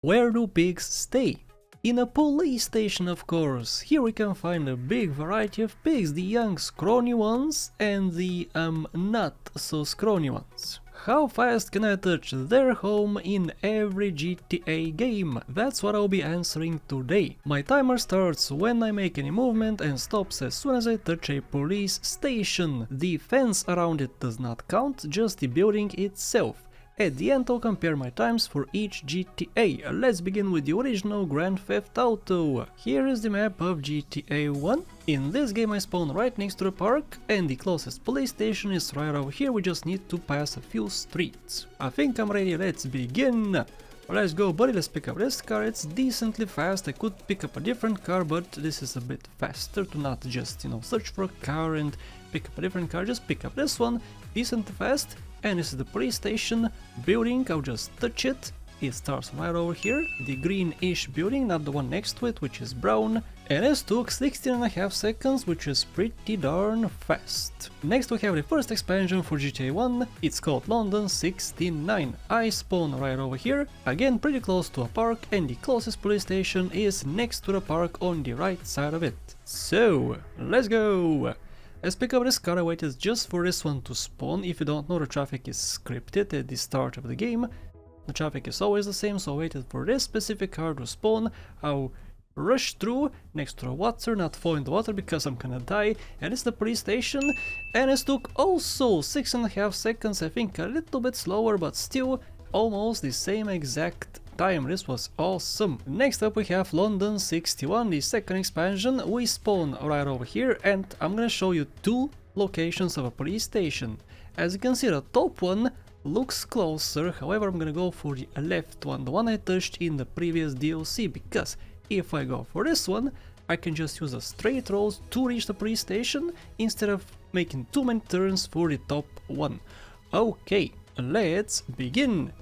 Where do pigs stay? In a police station, of course. Here we can find a big variety of pigs, the young scrawny ones and the not so scrawny ones. How fast can I touch their home in every GTA game? That's what I'll be answering today. My timer starts when I make any movement and stops as soon as I touch a police station. The fence around it does not count, just the building itself. At the end I'll compare my times for each GTA. Let's begin with the original Grand Theft Auto. Here is the map of GTA 1. In this game I spawn right next to the park and the closest police station is right over here. We just need to pass a few streets. I think I'm ready, let's begin. Let's go buddy, let's pick up this car. It's decently fast. I could pick up a different car, but this is a bit faster to not just, search for a car and pick up a different car. Just pick up this one, decently fast. And this is the police station building. I'll just touch it. It starts right over here, the greenish building, not the one next to it, which is brown. And this took 16.5 seconds, which is pretty darn fast. Next we have the first expansion for GTA 1, it's called London 69. I spawn right over here, again pretty close to a park, and the closest police station is next to the park on the right side of it. So, let's go! Let's pick up this car. I waited just for this one to spawn. If you don't know, the traffic is scripted at the start of the game. The traffic is always the same, so I waited for this specific car to spawn. I'll rush through next to the water, not fall in the water because I'm gonna die. And it's the police station. And it took also 6.5 seconds, I think a little bit slower, but still almost the same exact time. This was awesome. Next up we have London 61, the second expansion. We spawn right over here and I'm gonna show you two locations of a police station. As you can see, the top one looks closer, however I'm gonna go for the left one, the one I touched in the previous DLC, because if I go for this one I can just use a straight road to reach the police station instead of making too many turns for the top one. Okay, let's begin.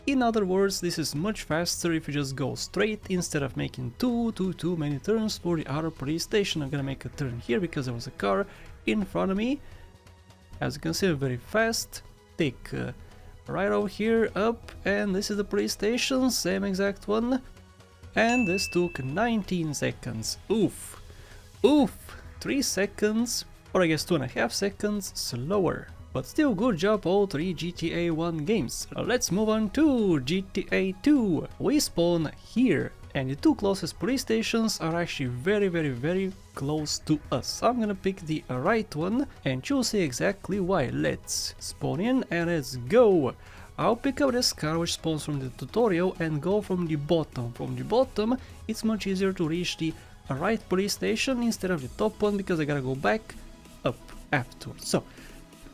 In other words, this is much faster if you just go straight instead of making too many turns for the other police station. I'm gonna make a turn here because there was a car in front of me. As you can see, very fast. Take right over here, up, and this is the police station, same exact one. And this took 19 seconds. Oof. Oof. 3 seconds, or I guess 2.5 seconds slower. But still, good job all three GTA 1 games. Let's move on to GTA 2. We spawn here, and the two closest police stations are actually very close to us. I'm gonna pick the right one, and you'll see exactly why. Let's spawn in and let's go. I'll pick up this car which spawns from the tutorial and go from the bottom. From the bottom, it's much easier to reach the right police station instead of the top one because I gotta go back up afterwards. So,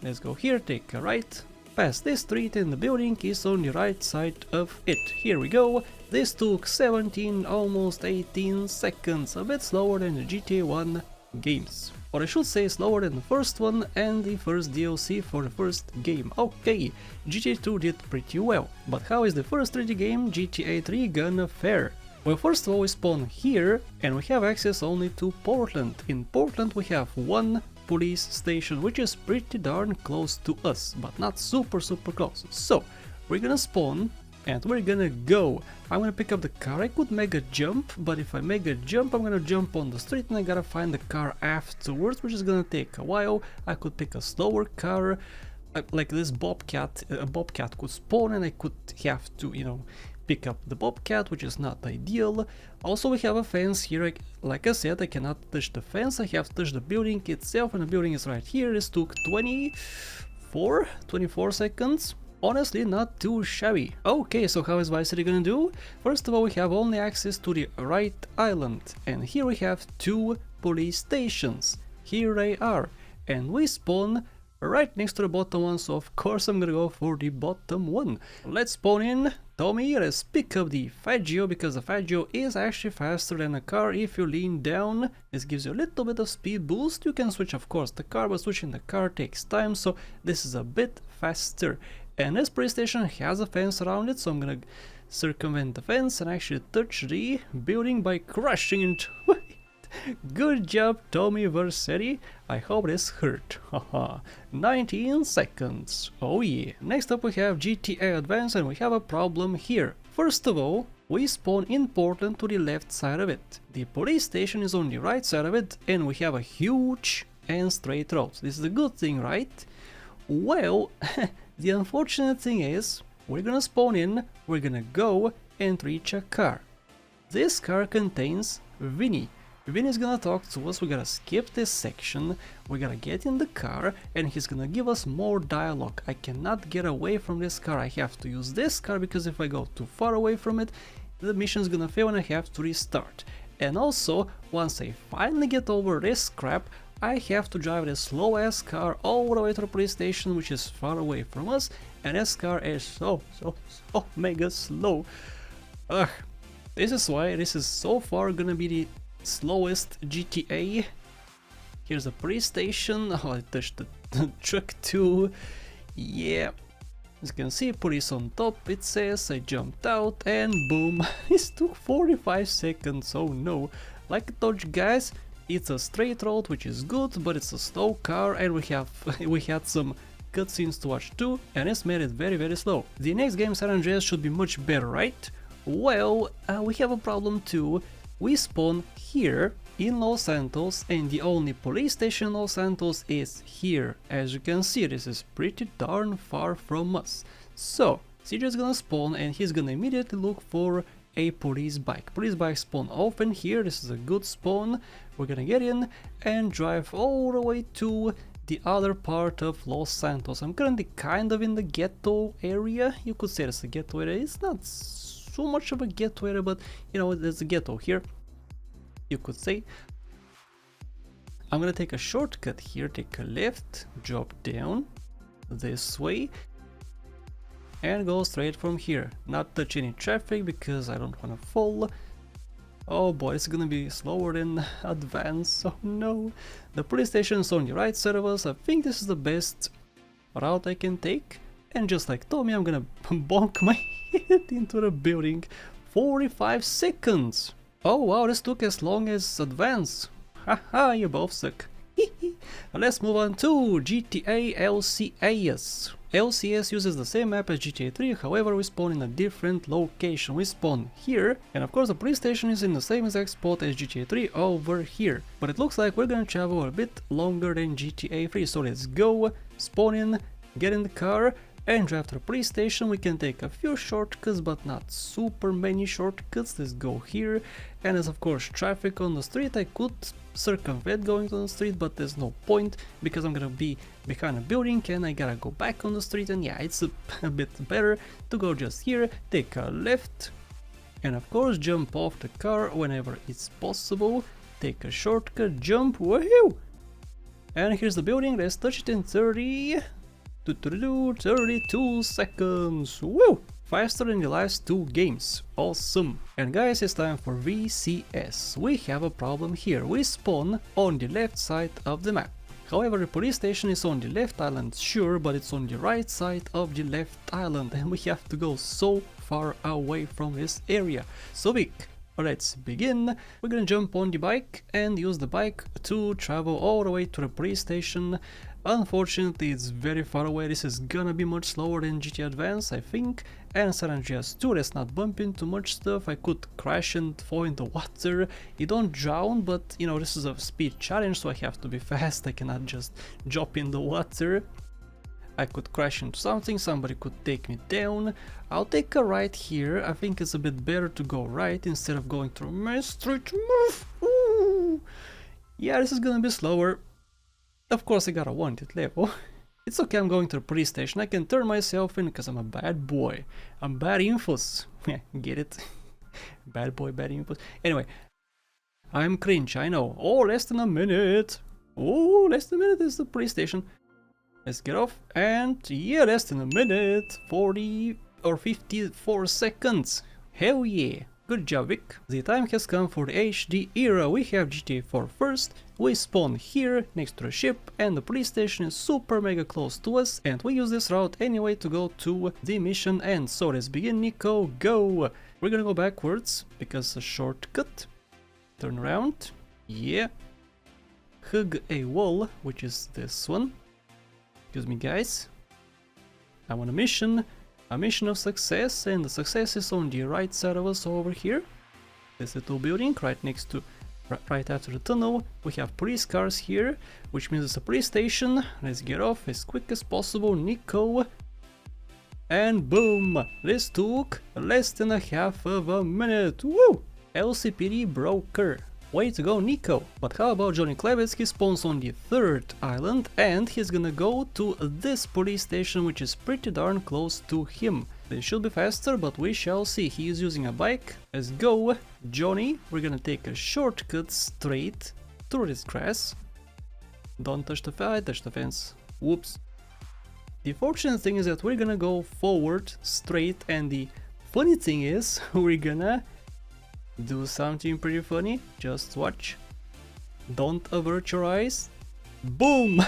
let's go here, take a right, pass this street and the building is on the right side of it. Here we go. This took 17, almost 18 seconds, a bit slower than the GTA 1 games. Or I should say slower than the first one and the first DLC for the first game. Okay, GTA 2 did pretty well, but how is the first 3D game GTA 3 gonna fare? Well, first of all we spawn here and we have access only to Portland. In Portland we have one police station which is pretty darn close to us, but not super close. So we're gonna spawn and we're gonna go. I'm gonna pick up the car. I could make a jump, but if I make a jump I'm gonna jump on the street and I gotta find the car afterwards, which is gonna take a while. I could pick a slower car like this Bobcat. A Bobcat could spawn and I could have to, pick up the Bobcat, which is not ideal. Also we have a fence here. Like I said, I cannot touch the fence, I have to touch the building itself, and the building is right here. This took 24 seconds. Honestly, not too shabby. Okay, so how is Vice City gonna do? First of all, we have only access to the right island, and here we have two police stations. Here they are, and we spawn right next to the bottom one, so of course I'm gonna go for the bottom one. Let's spawn in. Tommy, let's pick up the Faggio, because the Faggio is actually faster than a car. If you lean down, this gives you a little bit of speed boost. You can switch, of course, the car, but switching the car takes time, so this is a bit faster. And this police station has a fence around it, so I'm gonna circumvent the fence and actually touch the building by crashing into it. Good job, Tommy Versetti. I hope this hurt. Haha. 19 seconds. Oh yeah. Next up we have GTA Advance and we have a problem here. First of all, we spawn in Portland to the left side of it. The police station is on the right side of it, and we have a huge and straight road. This is a good thing, right? Well, the unfortunate thing is, we're gonna spawn in, we're gonna go and reach a car. This car contains Vinny. Vinny's gonna talk to us, we gotta skip this section, we gotta get in the car, and he's gonna give us more dialogue. I cannot get away from this car, I have to use this car, because if I go too far away from it, the mission's gonna fail and I have to restart. And also, once I finally get over this crap, I have to drive this slow ass car all the way to the police station, which is far away from us, and this car is so mega slow. Ugh, this is why this is so far gonna be the slowest GTA. Here's a police station. Oh, I touched the truck too. Yeah, as you can see, police on top, it says. I jumped out and boom. This took 45 seconds, oh no. Like I told you guys, it's a straight road, which is good, but it's a slow car, and we had some cutscenes to watch too, and it's made it very slow. The next game, San Andreas, should be much better, right? Well, we have a problem too. We spawn here in Los Santos, and the only police station in Los Santos is here. As you can see, this is pretty darn far from us. So, CJ's gonna spawn and he's gonna immediately look for a police bike. Police bikes spawn often here, this is a good spawn. We're gonna get in and drive all the way to the other part of Los Santos. I'm currently kind of in the ghetto area, you could say it's a ghetto area. It's not so much of a ghetto area, but you know, there's a ghetto here, you could say. I'm gonna take a shortcut here, take a left, drop down this way, and go straight from here. Not touch any traffic because I don't wanna fall. Oh boy, it's gonna be slower than Advance, oh no. The police station is on the right side of us. I think this is the best route I can take. And just like Tommy, I'm gonna bonk my head into the building. 45 seconds! Oh wow, this took as long as Advance. Haha, you both suck. Let's move on to GTA LCS. LCS uses the same map as GTA 3, however we spawn in a different location. We spawn here, and of course the police station is in the same exact spot as GTA 3 over here. But it looks like we're gonna travel a bit longer than GTA 3, so let's go, spawn in, get in the car, and drive to the police station. We can take a few shortcuts, but not super many shortcuts. Let's go here, and there's of course traffic on the street. I could circumvent going to the street, but there's no point because I'm gonna be behind a building and I gotta go back on the street, and yeah, it's a bit better to go just here, take a left, and of course jump off the car whenever it's possible, take a shortcut, jump, woohoo! And here's the building, let's touch it in 32 seconds, woo! Faster than the last two games, awesome! And guys, it's time for VCS. We have a problem here, we spawn on the left side of the map. However, the police station is on the left island, sure, but it's on the right side of the left island, and we have to go so far away from this area. So big. Let's begin. We're gonna jump on the bike and use the bike to travel all the way to the police station. Unfortunately, it's very far away. This is gonna be much slower than GTA Advance, I think. And San Andreas too, let's not bump into much stuff. I could crash and fall in the water. You don't drown, but you know, this is a speed challenge, so I have to be fast. I cannot just drop in the water. I could crash into something, somebody could take me down. I'll take a right here. I think it's a bit better to go right instead of going through Main Street. Move! Ooh. Yeah, this is gonna be slower. Of course I got a wanted level. It's okay, I'm going to the police station. I can turn myself in because I'm a bad boy. I'm bad infos. Yeah, get it? Bad boy, bad infos. Anyway, I'm cringe, I know. Oh, less than a minute. Oh, less than a minute is the police station. Let's get off, and yeah, less than a minute, 40 or 54 seconds. Hell yeah, good job Vic. The time has come for the HD era. We have GTA 4 first, we spawn here next to the ship, and the police station is super mega close to us, and we use this route anyway to go to the mission end. So let's begin, Nico, go! We're gonna go backwards, because a shortcut. Turn around, yeah. Hug a wall, which is this one. Excuse me guys, I'm on a mission, a mission of success, and the success is on the right side of us over here. This little building right next to, right after the tunnel. We have police cars here, which means it's a police station. Let's get off as quick as possible, Nico. And boom! This took less than a half of a minute. Woo! LCPD broker. Way to go, Nico! But how about Johnny Kravitz? He spawns on the 3rd island and he's gonna go to this police station, which is pretty darn close to him. They should be faster, but we shall see. He is using a bike. Let's go, Johnny. We're gonna take a shortcut straight through this grass. Don't touch the fence. I touched the fence. Whoops. The fortunate thing is that we're gonna go forward straight, and the funny thing is we're gonna do something pretty funny. Just watch. Don't avert your eyes. Boom!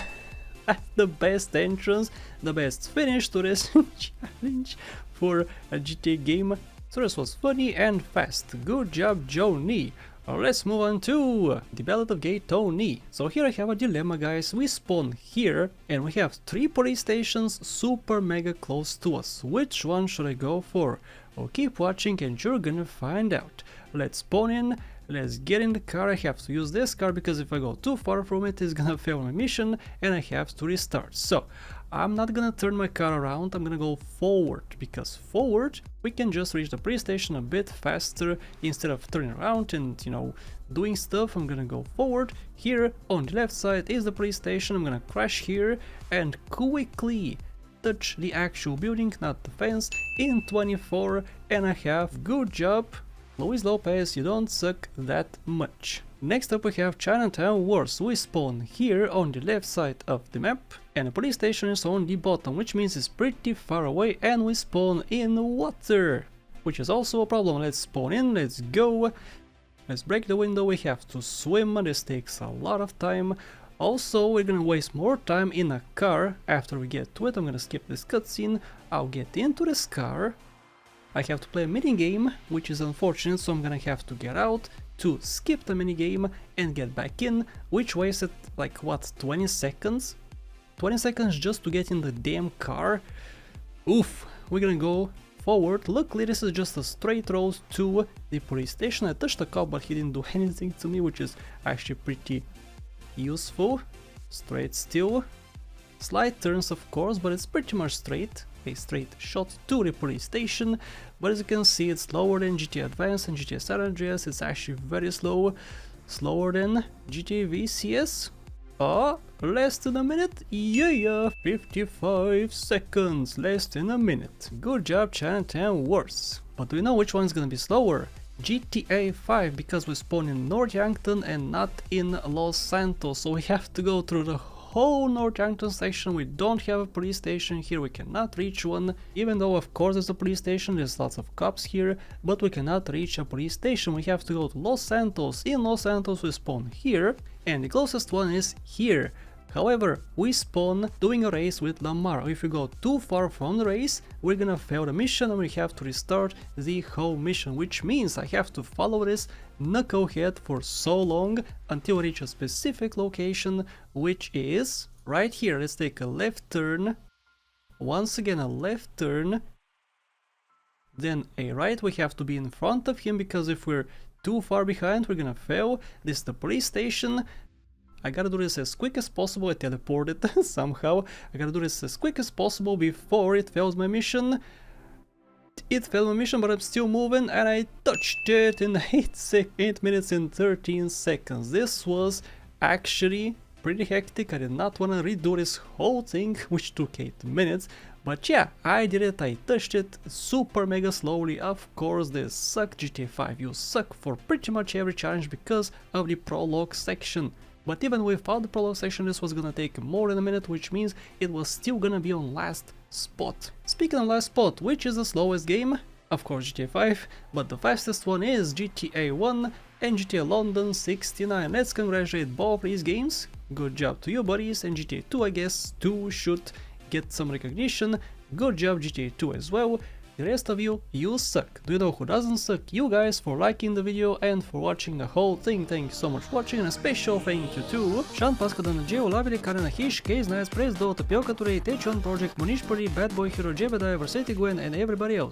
The best entrance, the best finish to this challenge for a GTA game. So this was funny and fast. Good job, Johnny. Let's move on to the Ballad of Gay Tony. So here I have a dilemma, guys. We spawn here and we have 3 police stations super mega close to us. Which one should I go for? Well, keep watching and you're gonna find out. Let's spawn in, let's get in the car. I have to use this car because if I go too far from it, it's gonna fail my mission and I have to restart. So I'm not gonna turn my car around, I'm gonna go forward, because forward we can just reach the police station a bit faster instead of turning around and, you know, doing stuff. I'm gonna go forward. Here on the left side is the police station. I'm gonna crash here and quickly touch the actual building, not the fence, in 24.5. Good job, Luis Lopez, you don't suck that much. Next up we have Chinatown Wars. We spawn here on the left side of the map and the police station is on the bottom, which means it's pretty far away, and we spawn in water, which is also a problem. Let's spawn in, let's go. Let's break the window, we have to swim, this takes a lot of time. Also, we're gonna waste more time in a car after we get to it. I'm gonna skip this cutscene, I'll get into this car. I have to play a minigame, which is unfortunate, so I'm gonna have to get out to skip the minigame and get back in, which wasted like, what, 20 seconds? 20 seconds just to get in the damn car. Oof, we're gonna go forward. Luckily, this is just a straight road to the police station. I touched the cop, but he didn't do anything to me, which is actually pretty useful. Straight still. Slight turns, of course, but it's pretty much straight. A straight shot to the police station, but as you can see, it's slower than GTA Advance and GTA San Andreas. It's actually very slow, slower than GTA VCS. Less than a minute? Yeah, 55 seconds, less than a minute. Good job, Chinatown Wars. But do we know which one's gonna be slower? GTA 5, because we spawn in North Yankton and not in Los Santos, so we have to go through the whole North Yankton section. We don't have a police station here, we cannot reach one, even though of course there's a police station, there's lots of cops here, but we cannot reach a police station. We have to go to Los Santos. In Los Santos we spawn here, and the closest one is here. However, we spawn doing a race with Lamar. If we go too far from the race, we're gonna fail the mission and we have to restart the whole mission, which means I have to follow this knucklehead for so long until I reach a specific location, which is right here. Let's take a left turn, once again a left turn, then a right. We have to be in front of him, because if we're too far behind, we're gonna fail. This is the police station. I gotta do this as quick as possible. I teleported somehow. I gotta do this as quick as possible before it fails my mission. It failed my mission, but I'm still moving, and I touched it in 8 minutes and 13 seconds. This was actually pretty hectic. I did not want to redo this whole thing, which took 8 minutes. But yeah, I did it. I touched it super mega slowly. Of course, this sucked. GTA 5, you suck for pretty much every challenge because of the prologue section. But even without the prologue section, this was gonna take more than a minute, which means it was still gonna be on last spot. Speaking of last spot, which is the slowest game? Of course GTA 5, but the fastest one is GTA 1 and GTA London 69. Let's congratulate both these games. Good job to you, buddies. And GTA 2, I guess, too, should get some recognition. Good job GTA 2 as well. The rest of you suck. Do you know who doesn't suck? You guys, for liking the video and for watching the whole thing. Thank you so much for watching, and a special thank you to Sean Pascadan, Geo Lavili, Karina Hish, Case Nice, Press Do, Tapioca Today, Techon Project, Monish Puri, Bad Boy Hero, Jebediah, Versetti Gwen, and everybody else.